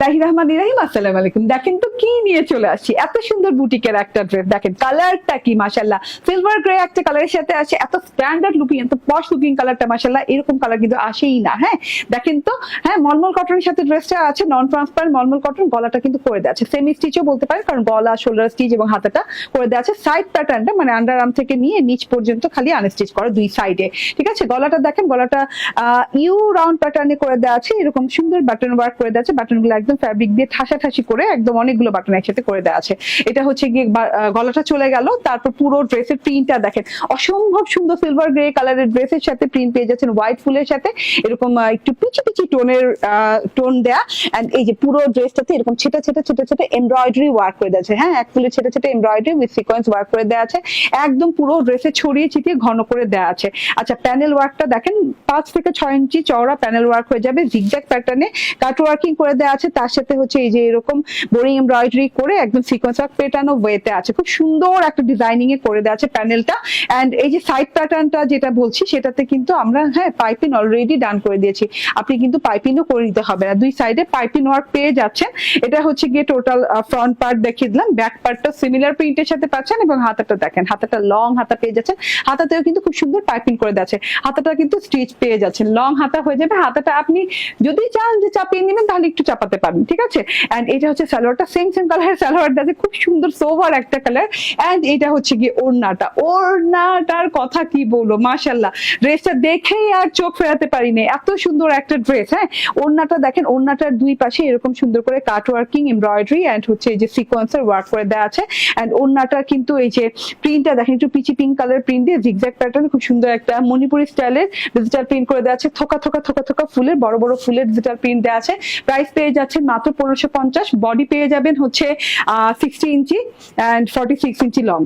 আসসালামু আলাইকুম। দেখেন তো কি নিয়ে চলে আসছি, এত সুন্দর বুটিকের একটা ড্রেস। দেখেন কালারটা কি মাশাআল্লাহ, সিলভার গ্রে একটা কালারের সাথে আসে, এত স্ট্যান্ডার্ড লুকিং, এত পশ লুকিং কালারটা মাশাআল্লাহ। এরকম কালার কিন্তু আসেই না। হ্যাঁ দেখেন তো, হ্যাঁ মলমল কটনের সাথে ড্রেসটা আছে, নন ট্রান্সপারেন্ট মলমল কটন। গলাটা কিন্তু করে দেওয়া আছে সেমি স্টিচও বলতে পারেন, কারণ গলা শোল্ডার স্টিচ এবং হাতাটা করে দেওয়া আছে। সাইড প্যাটার্নটা মানে আন্ডার আর্ম থেকে নিয়ে নিচ পর্যন্ত খালি আনস্টিচ করা দুই সাইডে, ঠিক আছে। গলাটা দেখেন, গলাটা ইউ রাউন্ড প্যাটার্নে করে দেওয়া আছে, এরকম সুন্দর বাটন ওয়ার্ক করে দেওয়া আছে। বাটনগুলো একদম ফ্যাব্রিক দিয়ে ঠাসাঠাসি করে একদম অনেকগুলো বাটন একসাথে করে দেওয়া আছে। এটা হচ্ছে গিয়ে গলাটা চলে গেল। তারপর পুরো ড্রেসের প্রিন্টটা দেখেন, অসম্ভব সুন্দর সিলভার গ্রে কালারের ড্রেসের সাথে প্রিন্ট পেয়ে যাচ্ছেন হোয়াইট ফুলের সাথে, এরকম একটু পিচি পিচি টোন দেয়া। এন্ড এই যে পুরো ড্রেসটাতে এরকম ছেটা ছেটা ছোট ছোট এমব্রয়ডারি ওয়ার্ক করে দেওয়া আছে। হ্যাঁ এক ফুলে ছেটা ছেটা এমব্রয়ডারি উইথ সিকোয়েন্স ওয়ার্ক করে দেওয়া আছে, একদম পুরো ড্রেসে ছড়িয়ে ছিটিয়ে ঘন করে দেওয়া আছে। আচ্ছা প্যানেল ওয়ার্কটা দেখেন, 5 থেকে 6 ইঞ্চি চওড়া প্যানেল ওয়ার্ক হয়ে যাবে, জিগজ্যাগ প্যাটার্নে কাট ওয়ার্কিং করে দেওয়া আছে। তার সাথে হচ্ছে এই যে এরকম বোরিং এমব্রয়ডারি করে একদম সিকোয়েন্স ওয়ার্ক পেটানো ওয়েতে আছে, খুব সুন্দর একটা ডিজাইনিং এ করে দেওয়া আছে প্যানেলটা। এন্ড এই যে সাইড প্যাটার্নটা যেটা বলছি, সেটাতে কিন্তু আমরা হ্যাঁ পাইপিং অলরেডি ডান করে দিয়েছি, আপনি কিন্তু পাইপিংও করে দিতে হবে না, দুই সাইডে পাইপিং ওয়ার্ক পেয়ে যাচ্ছেন। এটা হচ্ছে গিয়ে টোটাল ফ্রন্ট পার্ট দেখিয়ে দিলাম, ব্যাক পার্টটা সিমিলার প্রিন্টের সাথে পাচ্ছেন। এবং হাতাটা দেখেন, হাতাটা লং হাতা পেয়ে যাচ্ছেন, হাতাতেও কিন্তু খুব সুন্দর পাইপিং করে দেওয়া আছে। হাতাটা কিন্তু স্টিচ পেয়ে যাচ্ছেন, লং হাতা হয়ে যাবে। হাতাটা আপনি যদি চান যে চাপিয়ে নেবেন তাহলে একটু চাপাতে পারেন, ঠিক আছে। এন্ড এটা হচ্ছে সালোয়ারটা, সেম কালারের সালোয়ারটা আছে, খুব সুন্দর সোভার একটা কালার। এন্ড এটা হচ্ছে গিয়ে ওড়নাটা, ওড়নাটার কথা কি বলবো মাশাআল্লাহ, ড্রেসটা দেখেই আর চোখ ফেরাতে পারিনি, এত সুন্দর একটা ড্রেস। হ্যাঁ ওড়নাটা দেখেন, ওড়নাটার দুই পাশে এরকম সুন্দর করে কাট ওয়ার্কিং এমব্রয়ডারি এন্ড হচ্ছে এই যে সিকোয়েন্সের ওয়ার্ক করে দেওয়া আছে। এন্ড ওড়নাটা কিন্তু এই যে প্রিন্টটা দেখেন, একটু পিচি পিঙ্ক কালার প্রিন্ট দিয়ে জিগজ্যাগ প্যাটার্ন, খুব সুন্দর একটা মণিপুরি স্টাইলের ডিজিটাল প্রিন্ট করে দেওয়া আছে। থোকা থোকা থোকা থোকা ফুলের বড় বড় ফুলের ডিজিটাল প্রিন্ট দেওয়া আছে। প্রাইস পেয়ে যাচ্ছেন মাত্র 1550। বডি পেয়ে যাবেন হচ্ছে 60 ইঞ্চি এন্ড 46 ইঞ্চি লং।